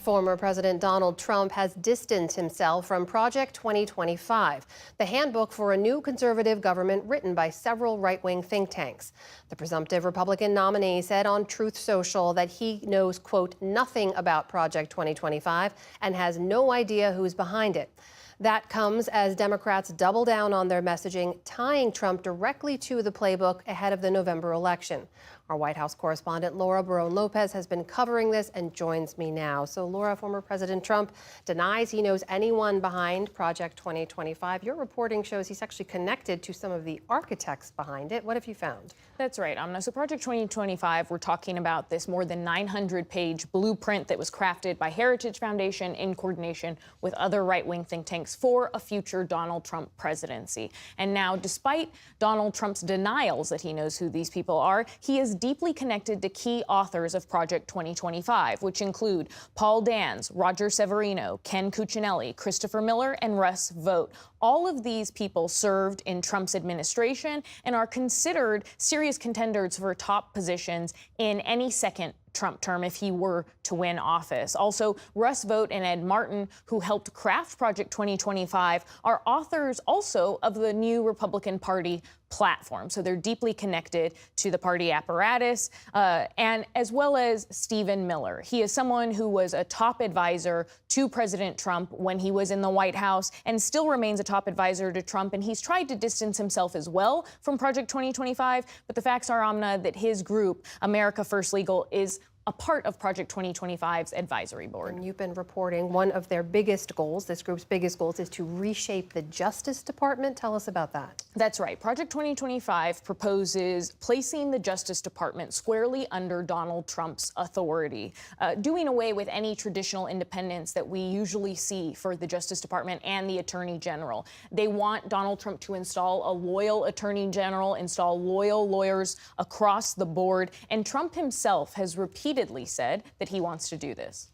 Former President Donald Trump has distanced himself from Project 2025, the handbook for a new conservative government written by several right-wing think tanks. The presumptive Republican nominee said on Truth Social that he knows, quote, nothing about Project 2025 and has no idea who's behind it. That comes as Democrats double down on their messaging, tying Trump directly to the playbook ahead of the November election. Our White House correspondent Laura Barone-Lopez has been covering this and joins me now. So, Laura, former President Trump denies he knows anyone behind Project 2025. Your reporting shows he's actually connected to some of the architects behind it. What have you found? That's right, Amna. So Project 2025, we're talking about this more than 900-page blueprint that was crafted by Heritage Foundation in coordination with other right-wing think tanks for a future Donald Trump presidency. And now, despite Donald Trump's denials that he knows who these people are, he is deeply connected to key authors of Project 2025, which include Paul Dans, Roger Severino, Ken Cuccinelli, Christopher Miller, and Russ Vought. All of these people served in Trump's administration and are considered serious contenders for top positions in any second Trump term if he were to win office. Also, Russ Vought and Ed Martin, who helped craft Project 2025, are authors also of the new Republican Party platform. So they're deeply connected to the party apparatus, and as well as Stephen Miller. He is someone who was a top advisor to President Trump when he was in the White House and still remains a top advisor to Trump. And he's tried to distance himself as well from Project 2025. But the facts are, Amna, that his group, America First Legal, is a part of Project 2025's advisory board. And you've been reporting one of their biggest goals, this group's biggest goals, is to reshape the Justice Department. Tell us about that. That's right. Project 2025 proposes placing the Justice Department squarely under Donald Trump's authority, doing away with any traditional independence that we usually see for the Justice Department and the Attorney General. They want Donald Trump to install a loyal Attorney General, install loyal lawyers across the board, and Trump himself has repeatedly said that he wants to do this.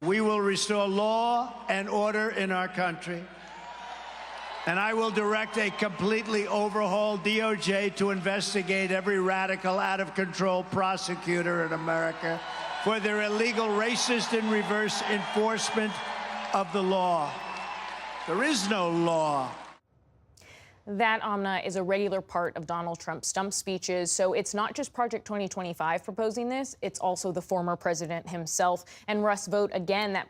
We will restore law and order in our country, and I will direct a completely overhauled DOJ to investigate every radical, out-of-control prosecutor in America for their illegal, racist, and reverse enforcement of the law. There is no law. That, Amna, is a regular part of Donald Trump's stump speeches. So it's not just Project 2025 proposing this, it's also the former president himself. And Russ Vought, again,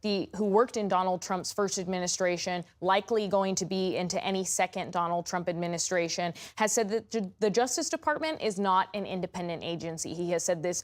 who worked in Donald Trump's first administration, likely going to be into any second Donald Trump administration, has said that the Justice Department is not an independent agency. He has said this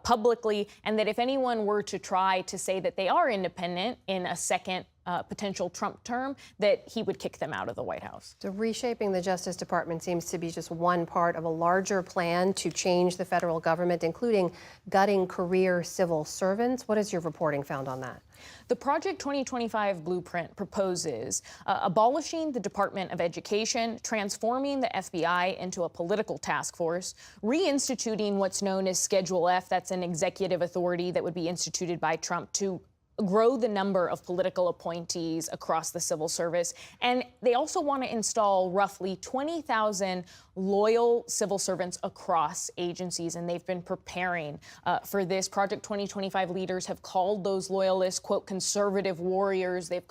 publicly, and that if anyone were to try to say that they are independent in a second potential Trump term, that he would kick them out of the White House. So reshaping the Justice Department seems to be just one part of a larger plan to change the federal government, including gutting career civil servants. What has your reporting found on that? The Project 2025 blueprint proposes abolishing the Department of Education, transforming the FBI into a political task force, reinstituting what's known as Schedule F, that's an executive authority that would be instituted by Trump to grow the number of political appointees across the civil service. And they also want to install roughly 20,000 loyal civil servants across agencies, and they've been preparing for this. Project 2025 leaders have called those loyalists, quote, conservative warriors. They've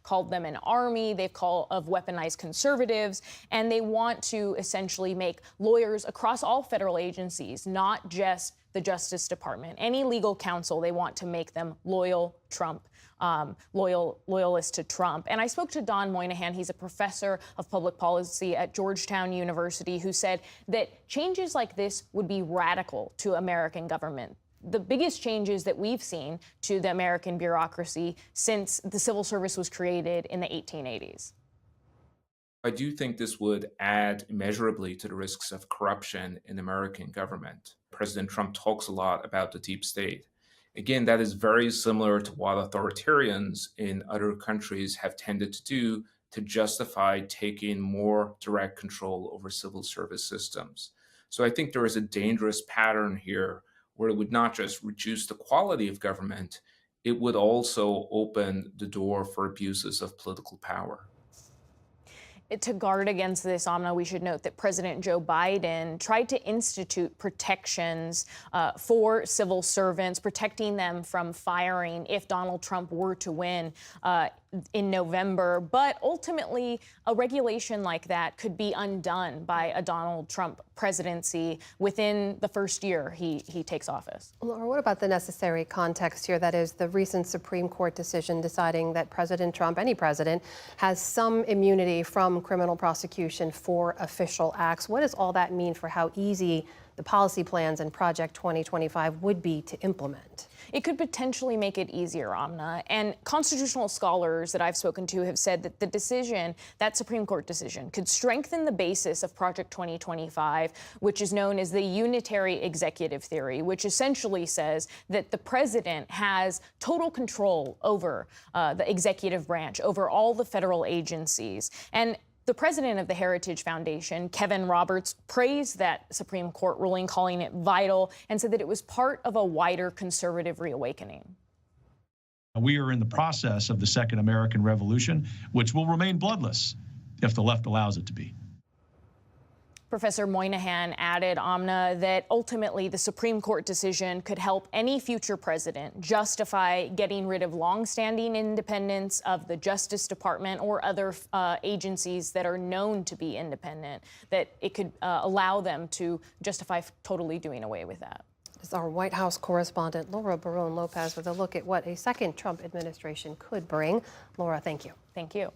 called them an army. They've called of weaponized conservatives, and they want to essentially make lawyers across all federal agencies, not just the Justice Department, any legal counsel, they want to make them loyalists to Trump. And I spoke to Don Moynihan. He's a professor of public policy at Georgetown University, who said that changes like this would be radical to American government. The biggest changes that we've seen to the American bureaucracy since the civil service was created in the 1880s. I do think this would add immeasurably to the risks of corruption in American government. President Trump talks a lot about the deep state. Again, that is very similar to what authoritarians in other countries have tended to do to justify taking more direct control over civil service systems. So I think there is a dangerous pattern here where it would not just reduce the quality of government, it would also open the door for abuses of political power. to guard against this, Amna, we should note that President Joe Biden tried to institute protections for civil servants, protecting them from firing if Donald Trump were to win in November. But ultimately, a regulation like that could be undone by a Donald Trump presidency within the first year he takes office. Laura, what about the necessary context here? That is the recent Supreme Court decision deciding that President Trump, any president, has some immunity from criminal prosecution for official acts. What does all that mean for how easy the policy plans and Project 2025 would be to implement? It could potentially make it easier, Amna. And constitutional scholars that I've spoken to have said that the decision, that Supreme Court decision, could strengthen the basis of Project 2025, which is known as the unitary executive theory, which essentially says that the president has total control over the executive branch, over all the federal agencies. And the president of the Heritage Foundation, Kevin Roberts, praised that Supreme Court ruling, calling it vital, and said that it was part of a wider conservative reawakening. We are in the process of the Second American Revolution, which will remain bloodless if the left allows it to be. Professor Moynihan added, Amna, that ultimately the Supreme Court decision could help any future president justify getting rid of longstanding independence of the Justice Department or other agencies that are known to be independent, that it could allow them to justify totally doing away with that. This is our White House correspondent, Laura Barone Lopez, with a look at what a second Trump administration could bring. Laura, thank you. Thank you.